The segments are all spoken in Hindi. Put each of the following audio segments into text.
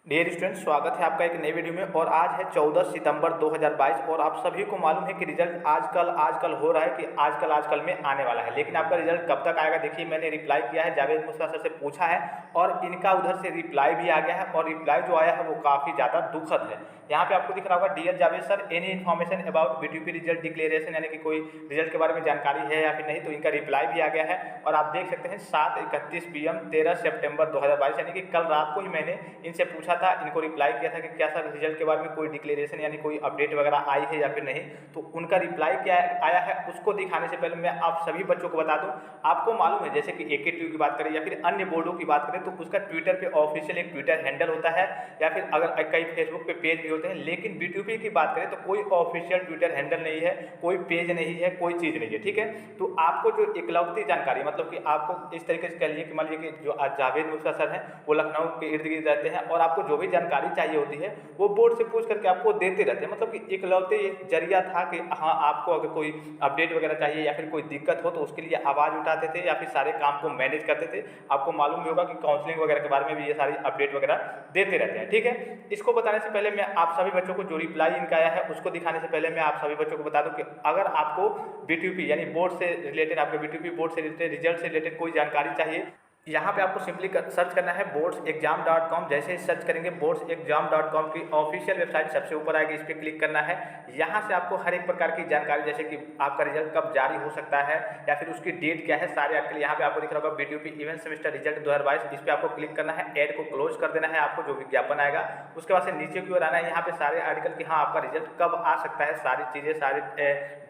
डियर स्टूडेंट, स्वागत है आपका एक नई वीडियो में। और आज है 14 सितंबर 2022 और आप सभी को मालूम है कि रिजल्ट आजकल हो रहा है कि आजकल में आने वाला है। लेकिन आपका रिजल्ट कब तक आएगा? देखिए, मैंने रिप्लाई किया है, जावेद मुस्ताफा सर से पूछा है और इनका उधर से रिप्लाई भी आ गया है और रिप्लाई जो आया है वो काफ़ी ज़्यादा दुखद है। यहाँ पे आपको दिख रहा होगा, dear Javed sir, any information about BTP result declaration, यानी कि कोई रिजल्ट के बारे में जानकारी है या फिर नहीं। तो इनका रिप्लाई भी आ गया है और आप देख सकते हैं 7:31 PM 13 सितंबर 2022, यानी कि कल रात को ही मैंने इनसे पूछा था, इनको रिप्लाई किया था कि क्या सर रिजल्ट के बारे में कोई डिक्लेरेशन यानी कोई अपडेट वगैरह आई है या फिर नहीं। तो उनका रिप्लाई क्या आया है उसको दिखाने से पहले मैं आप सभी बच्चों को बता दूं, आपको मालूम है जैसे कि AKTU की बात करें या फिर अन्य बोर्डों की बात करें तो उसका ट्विटर पे ऑफिशियल एक ट्विटर हैंडल होता है या फिर अगर कई फेसबुक पे पेज भी होते हैं। लेकिन बीटीपी की बात करें तो कोई ऑफिशियल ट्विटर हैंडल नहीं है, कोई पेज नहीं है, कोई चीज़ नहीं है, ठीक है। तो आपको जो इकलौती जानकारी, मतलब कि आपको इस तरीके से कह लीजिए कि मान लीजिए कि जो जावेद मुस्ताफा सर हैं वो लखनऊ के इर्द गिर्द रहते हैं और आपको जो भी जानकारी चाहिए होती है वो बोर्ड से पूछ करके आपको देते रहते हैं। मतलब कि इकलौते एक जरिया था कि हाँ, आपको अगर कोई अपडेट वगैरह चाहिए या फिर कोई दिक्कत हो तो उसके लिए आवाज़ उठाते थे या फिर सारे काम को मैनेज करते थे। आपको मालूम भी होगा कि काउंसलिंग वगैरह के बारे में भी ये सारी अपडेट वगैरह देते रहते हैं, ठीक है। इसको बताने से पहले मैं आप सभी बच्चों को जो रिप्लाई इनका आया है उसको दिखाने से पहले मैं आप सभी बच्चों को बता दूं कि अगर आपको बीटीपी यानी बोर्ड से रिलेटेड, आपके बीटीपी बोर्ड से रिलेटेड, रिजल्ट से रिलेटेड कोई जानकारी चाहिए, यहाँ पे आपको सिंपली सर्च करना है boardsexam.com। जैसे ही सर्च करेंगे boardsexam.com की ऑफिशियल वेबसाइट सबसे ऊपर आएगी, इस पर क्लिक करना है। यहाँ से आपको हर एक प्रकार की जानकारी, जैसे कि आपका रिजल्ट कब जारी हो सकता है या फिर उसकी डेट क्या है, सारे आर्टिकल यहाँ पे आपको दिख रहा होगा। बीटीपी इवेंट सेमेस्टर रिजल्ट 2022, इस पर आपको क्लिक करना है, ऐड को क्लोज कर देना है, आपको जो विज्ञापन आएगा उसके बाद से नीचे की ओर आना है। यहाँ पे सारे आर्टिकल की हाँ आपका रिजल्ट कब आ सकता है, सारी चीज़ें, सारे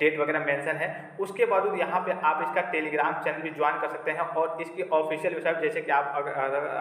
डेट वगैरह मेंशन है। उसके बावजूद यहाँ पे आप इसका टेलीग्राम चैनल भी ज्वाइन कर सकते हैं और इसकी ऑफिशियल वेबसाइट, जैसे कि आप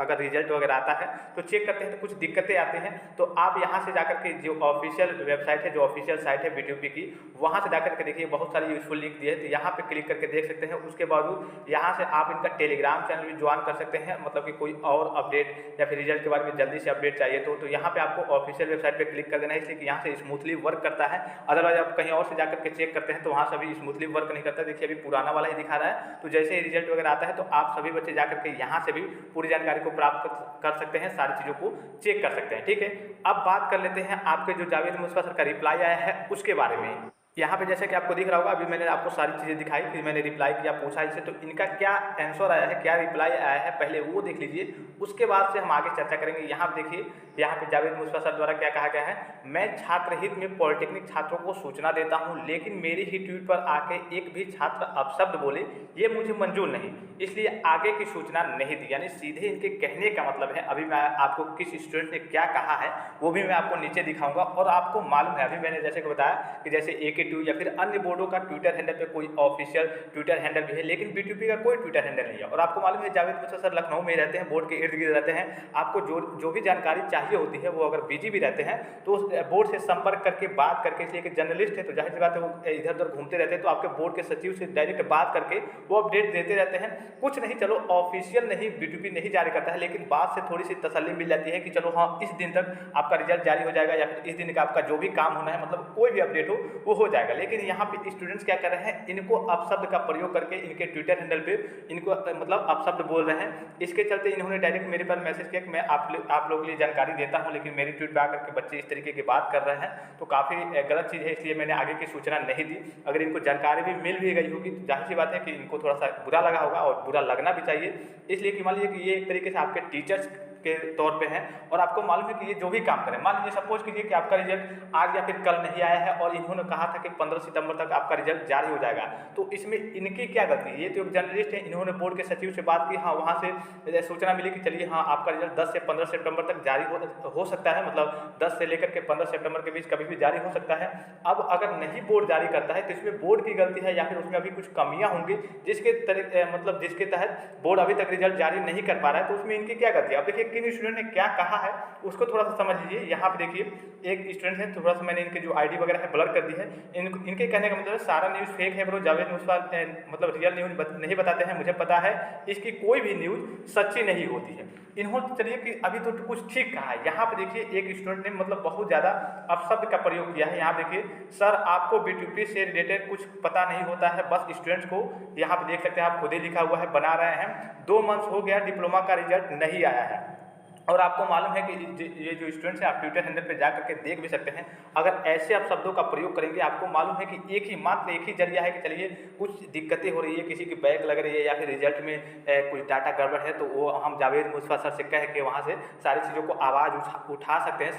अगर रिजल्ट वगैरह आता है तो चेक करते हैं तो कुछ दिक्कतें आती हैं तो आप यहाँ से जाकर के जो ऑफिशियल वेबसाइट है, जो ऑफिशियल साइट है बीटीपी की, वहाँ से जाकर के देखिए बहुत सारी यूजफुल लिंक दी है, तो यहाँ पे क्लिक करके देख सकते हैं। उसके बावजूद यहाँ से आप इनका टेलीग्राम चैनल भी ज्वाइन कर सकते हैं, मतलब कि कोई और अपडेट या फिर रिजल्ट के बारे में जल्दी से अपडेट चाहिए तो यहाँ पे आपको ऑफिशियल वेबसाइट पे क्लिक कर देना है, इसलिए कि यहाँ से स्मूथली वर्क करता है। अदरवाइज आप कहीं और से जाकर के चेक करते हैं तो वहाँ सभी स्मूथली वर्क नहीं करता। देखिए अभी पुराना वाला ही दिखा रहा है, तो जैसे ही रिजल्ट वगैरह आता है तो आप सभी बच्चे जाकर के यहाँ से भी पूरी जानकारी को प्राप्त कर सकते हैं, सारी चीज़ों को चेक कर सकते हैं, ठीक है। अब बात कर लेते हैं आपके जो जावेद मुस्ताफा सर का रिप्लाई आया है उसके बारे में। यहाँ पे जैसे कि आपको दिख रहा होगा, अभी मैंने आपको सारी चीज़ें दिखाई, फिर मैंने रिप्लाई किया, पूछा इनसे, तो इनका क्या आंसर आया है, क्या रिप्लाई आया है, पहले वो देख लीजिए, उसके बाद से हम आगे चर्चा करेंगे। यहाँ पे देखिए, यहाँ पे जावेद मुस्ताफा सर द्वारा क्या कहा गया है, मैं छात्र हित में पॉलिटेक्निक छात्रों को सूचना देता हूँ, लेकिन मेरी ही ट्वीट पर आके एक भी छात्र अपशब्द बोले ये मुझे मंजूर नहीं, इसलिए आगे की सूचना नहीं दी। यानी सीधे इनके कहने का मतलब है, अभी मैं आपको किस स्टूडेंट ने क्या कहा है वो भी मैं आपको नीचे दिखाऊंगा। और आपको मालूम है, अभी मैंने जैसे कि बताया कि जैसे AKTU या फिर अन्य बोर्डों का ट्विटर हैंडल पे कोई ऑफिशियल ट्विटर हैंडल भी है, लेकिन बीटीपी का कोई ट्विटर हैंडल नहीं है। और आपको मालूम है जावेद मुस्ताफा सर लखनऊ में रहते हैं, बोर्ड के इर्द गिर्द रहते हैं, आपको जो भी जानकारी चाहिए होती है वो अगर बिजी भी रहते हैं तो उस बोर्ड से संपर्क करके बात करके, इसलिए कि जर्नलिस्ट है तो जाहिर सी बात है वो इधर उधर घूमते रहते हैं, तो आपके बोर्ड के सचिव से डायरेक्ट बात करके वो अपडेट देते रहते हैं। कुछ नहीं, चलो ऑफिशियल नहीं, बीटीपी नहीं जारी करता है, लेकिन बात से थोड़ी सी तसल्ली मिल जाती है कि चलो हाँ इस दिन तक आपका रिजल्ट जारी हो जाएगा या फिर इस दिन का आपका जो भी काम होना है, मतलब कोई भी अपडेट हो वो हो जाएगा। लेकिन यहाँ पे स्टूडेंट्स क्या कर रहे हैं, इनको अपशब्द का प्रयोग करके इनके ट्विटर हैंडल पे इनको मतलब अपशब्द बोल रहे हैं। इसके चलते इन्होंने डायरेक्ट मेरे पर मैसेज किया कि मैं आप लोगों के लिए जानकारी देता हूं, लेकिन मेरी ट्वीट पे आकर के बच्चे इस तरीके की बात कर रहे हैं तो काफ़ी गलत चीज़ है, इसलिए मैंने आगे की सूचना नहीं दी। अगर इनको जानकारी भी मिल भी गई होगी तो जाहिर सी बात है कि इनको थोड़ा सा बुरा लगा होगा और बुरा लगना भी चाहिए, इसलिए कि मान लीजिए कि ये एक तरीके से आपके टीचर्स के तौर पे हैं और आपको मालूम है कि ये जो भी काम करें, मान लीजिए सपोज कीजिए कि आपका रिजल्ट आज या फिर कल नहीं आया है और इन्होंने कहा था कि 15 सितंबर तक आपका रिजल्ट जारी हो जाएगा, तो इसमें इनकी क्या गलती है? ये तो एक जर्नलिस्ट है, इन्होंने बोर्ड के सचिव से बात की, हाँ वहाँ से सूचना मिली कि चलिए हाँ आपका रिजल्ट 10 से 15 सितंबर तक जारी हो सकता है, मतलब 10 से लेकर के 15 सितंबर के बीच कभी भी जारी हो सकता है। अब अगर नहीं बोर्ड जारी करता है तो इसमें बोर्ड की गलती है या फिर उसमें अभी कुछ कमियाँ होंगी मतलब जिसके तहत बोर्ड अभी तक रिजल्ट जारी नहीं कर पा रहा है, तो उसमें इनकी क्या गलती है? अब देखिए किन स्टूडेंट ने क्या कहा है उसको थोड़ा सा समझ लीजिए। यहाँ पे देखिए एक स्टूडेंट है, थोड़ा सा मैंने इनके जो आईडी वगैरह है ब्लर कर दी है। इनके कहने का मतलब है सारा न्यूज़ फेक है ब्रो, जावेद मुस्ताफा मतलब रियल न्यूज़ नहीं बताते हैं, मुझे पता है इसकी कोई भी न्यूज़ सच्ची नहीं होती है। इन्होंने चलिए कि अभी तो कुछ ठीक कहा है। यहाँ पे देखिए एक स्टूडेंट ने मतलब बहुत ज़्यादा अपशब्द का प्रयोग किया है। यहाँ देखिए, सर आपको बीटीपी से रिलेटेड कुछ पता नहीं होता है, बस स्टूडेंट्स को, यहाँ पे देख सकते हैं आप खुद ही लिखा हुआ है, बना रहे हैं 2 मंथ्स हो गया डिप्लोमा का रिजल्ट नहीं आया है। और आपको मालूम है कि ये जो स्टूडेंट्स हैं, आप ट्विटर हैंडल पे जा करके देख भी सकते हैं। अगर ऐसे आप शब्दों का प्रयोग करेंगे, आपको मालूम है कि मात्र एक ही जरिया है कि चलिए कुछ दिक्कतें हो रही है, किसी की बैक लग रही है या फिर रिजल्ट में कुछ डाटा गड़बड़ है, तो वो हम जावेद मुस्तफा सर से कह के वहाँ से सारी चीज़ों को आवाज़ उठा सकते हैं।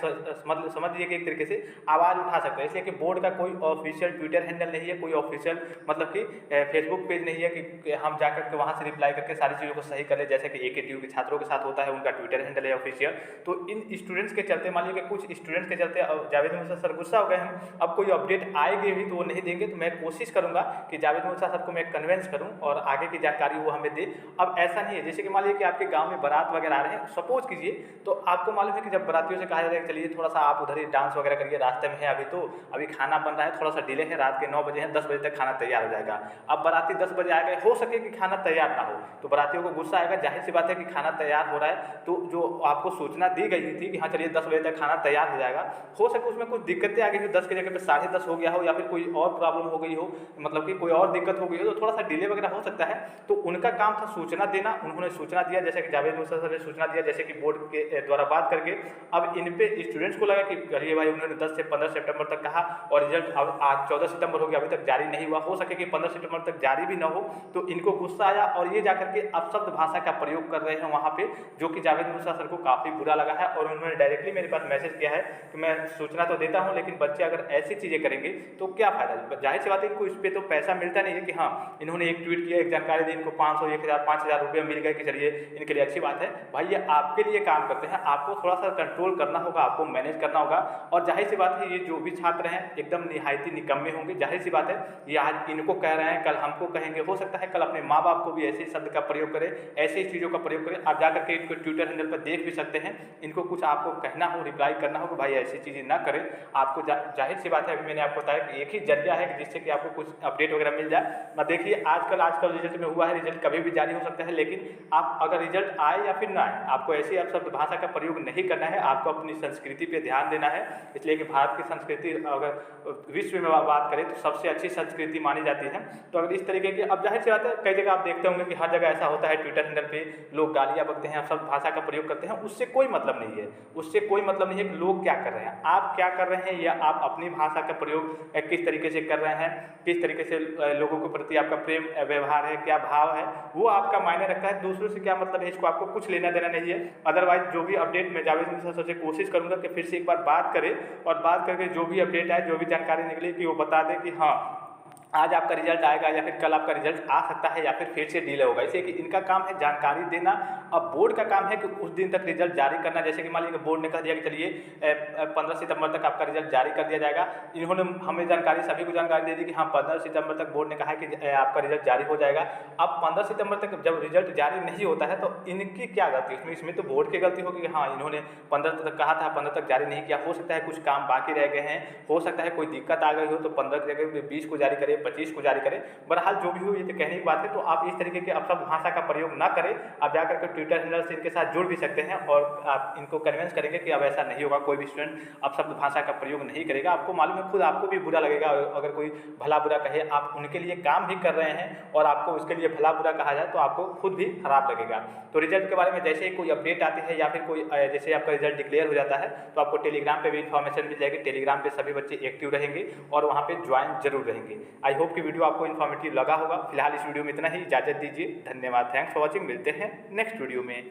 मतलब समझ लीजिए कि एक तरीके से आवाज़ उठा सकते हैं। इसलिए कि बोर्ड का कोई ऑफिशियल ट्विटर हैंडल नहीं है, कोई ऑफिशियल मतलब कि फेसबुक पेज नहीं है कि हम जा करके वहाँ से रिप्लाई करके सारी चीज़ों को सही कर ले, जैसे कि AKTU के छात्रों के साथ होता है, उनका ट्विटर हैंडल है ऑफिशियल। तो इन स्टूडेंट्स के चलते, मान लीजिए कि कुछ स्टूडेंट्स के चलते जावेद मुस्तफा सर गुस्सा हो गए हैं, अब कोई अपडेट आएगी भी तो वो नहीं देंगे। तो मैं कोशिश करूंगा कि जावेद मुस्तफा सर को मैं कन्विंस करूं और आगे की जानकारी वो हमें दे। अब ऐसा नहीं है, जैसे कि मान लीजिए कि आपके गांव में बारात वगैरह आ रहे हैं, सपोज कीजिए, तो आपको मालूम है कि जब बारातियों से कहा जाता है कि चलिए थोड़ा सा आप उधर ही डांस वगैरह करिए, रास्ते में है अभी, तो अभी खाना बन रहा है, थोड़ा सा डिले है, रात के 9 बजे है, 10 बजे तक खाना तैयार हो जाएगा। अब बाराती 10 बजे आएगा, हो सके कि खाना तैयार ना हो, तो बारातियों को गुस्सा आएगा। जाहिर सी बात है कि खाना तैयार हो रहा है, तो जो आपको सूचना दी गई थी कि हाँ चलिए 10 बजे तक खाना तैयार हो जाएगा, हो सके उसमें कुछ दिक्कतें आ गई हो, 10 की जगह पे 10:30 हो गया हो, या फिर कोई और प्रॉब्लम हो गई हो, मतलब कि कोई और दिक्कत हो गई हो, तो थोड़ा सा डिले वगैरह हो सकता है। तो उनका काम था सूचना देना, उन्होंने सूचना दिया, जैसे कि जावेद मुस्तफा सर ने सूचना दिया, जैसे कि बोर्ड के द्वारा बात करके। अब इन पे स्टूडेंट्स को लगा कि अरे भाई, उन्होंने 10 से 15 सितंबर तक कहा और रिजल्ट अब आज 14 सितंबर हो गया, अभी तक जारी नहीं हुआ, हो सके कि 15 सितंबर तक जारी भी ना हो। तो इनको गुस्सा आया और ये जाकर के अपशब्द भाषा का प्रयोग कर रहे हैं वहाँ पे, जो कि जावेद मुस्तफा सर को काफ़ी बुरा लगा है। और उन्होंने डायरेक्टली मेरे पास मैसेज किया है कि मैं सूचना तो देता हूँ, लेकिन बच्चे अगर ऐसी चीज़ें करेंगे तो क्या फ़ायदा। जाहिर सी बात है, इनको इस पर तो पैसा मिलता नहीं है कि हाँ इन्होंने एक ट्वीट किया, एक जानकारी दी, इनको 500, 1000, 5000 रुपये मिल गए कि चलिए इनके लिए अच्छी बात है। भाई ये आपके लिए काम करते हैं, आपको थोड़ा सा कंट्रोल करना होगा, आपको मैनेज करना होगा। और जाहिर सी बात है, ये जो भी छात्र हैं एकदम निहायती निकम्मे होंगे। जाहिर सी बात है, ये आज इनको कह रहे हैं, कल हमको कहेंगे, हो सकता है कल अपने माँ बाप को भी ऐसे शब्द का प्रयोग करें, ऐसी चीज़ों का प्रयोग करें। आप जाकर के इनको ट्विटर हैंडल पर देख भी सकते हैं। इनको कुछ आपको कहना हो, रिप्लाई करना हो कि भाई ऐसी चीज़ें ना करें। आपको जाहिर सी बात है, अभी मैंने आपको बताया कि एक ही जरिया है जिससे कि आपको कुछ अपडेट वगैरह मिल जाए। अब देखिए आजकल रिजल्ट में हुआ है, रिजल्ट कभी भी जारी हो सकता है, लेकिन आप अगर रिजल्ट आए या फिर ना आए, आपको ऐसे आप शब्द भाषा का प्रयोग नहीं करना है। आपको अपनी संस्कृति पे ध्यान देना है। इसलिए कि भारत की संस्कृति अगर विश्व में बात करें तो सबसे अच्छी संस्कृति मानी जाती है। तो अगर इस तरीके की, अब जाहिर सी बात है, कई जगह आप देखते होंगे कि हर जगह ऐसा होता है, ट्विटर हैंडल पे लोग गालियाँ बकते हैं, शब्द भाषा का प्रयोग करते हैं। उससे कोई मतलब नहीं है, उससे कोई मतलब नहीं है कि लोग क्या कर रहे हैं, आप क्या कर रहे हैं, या आप अपनी भाषा का प्रयोग किस तरीके से कर रहे हैं, किस तरीके से लोगों के प्रति आपका प्रेम व्यवहार है, क्या भाव है, वो आपका मायने रखता है। दूसरों से क्या मतलब है, इसको आपको कुछ लेना देना नहीं है। अदरवाइज जो भी अपडेट, मैं जावेद मुस्तफा सर से कोशिश करूंगा कि फिर से एक बार बात करें, और बात करके जो भी अपडेट आए, जो भी जानकारी निकले, कि वो बता दें कि हाँ आज आपका रिजल्ट आएगा या फिर कल आपका रिजल्ट आ सकता है या फिर से डिले होगा। इसलिए कि इनका काम है जानकारी देना। अब बोर्ड का काम है कि उस दिन तक रिजल्ट जारी करना। जैसे कि मान लीजिए बोर्ड ने कह दिया कि चलिए 15 सितंबर तक आपका रिजल्ट जारी कर दिया जाएगा। इन्होंने हमें जानकारी, सभी को जानकारी दे दी कि हाँ 15 सितंबर तक बोर्ड ने कहा है कि आपका रिजल्ट जारी हो जाएगा। अब 15 सितंबर तक जब रिजल्ट जारी नहीं होता है तो इनकी क्या गलती है इसमें तो बोर्ड की गलती होगी कि हाँ इन्होंने 15 तक कहा था, 15 तक जारी नहीं किया। हो सकता है कुछ काम बाकी रह गए हैं, हो सकता है कोई दिक्कत आ गई हो तो 15 की जगह 20 को जारी करे, 25 को जारी करे। बहरहाल जो भी हो, ये तो कहने की बात है। तो आप इस तरीके के अपशब्द भाषा का प्रयोग ना करें। आप जाकर के ट्विटर हैंडल से इनके साथ जुड़ भी सकते हैं और आप इनको कन्विंस करेंगे कि अब ऐसा नहीं होगा, कोई भी स्टूडेंट अपशब्द भाषा का प्रयोग नहीं करेगा। आपको मालूम है, खुद आपको भी बुरा लगेगा अगर कोई भला बुरा कहे। आप उनके लिए काम भी कर रहे हैं और आपको उसके लिए भला बुरा कहा जाए तो आपको खुद भी खराब लगेगा। तो रिजल्ट के बारे में जैसे ही कोई अपडेट आती है या फिर कोई जैसे आपका रिजल्ट डिक्लेयर हो जाता है तो आपको टेलीग्राम पे भी इन्फॉर्मेशन मिल जाएगी। टेलीग्राम पे सभी बच्चे एक्टिव रहेंगे और वहाँ पे ज्वाइन जरूर रहेंगे। आई होप कि वीडियो आपको इन्फॉर्मेटिव लगा होगा। फिलहाल इस वीडियो में इतना ही, इजाजत दीजिए, धन्यवाद, थैंक्स फॉर वॉचिंग। मिलते हैं नेक्स्ट वीडियो में।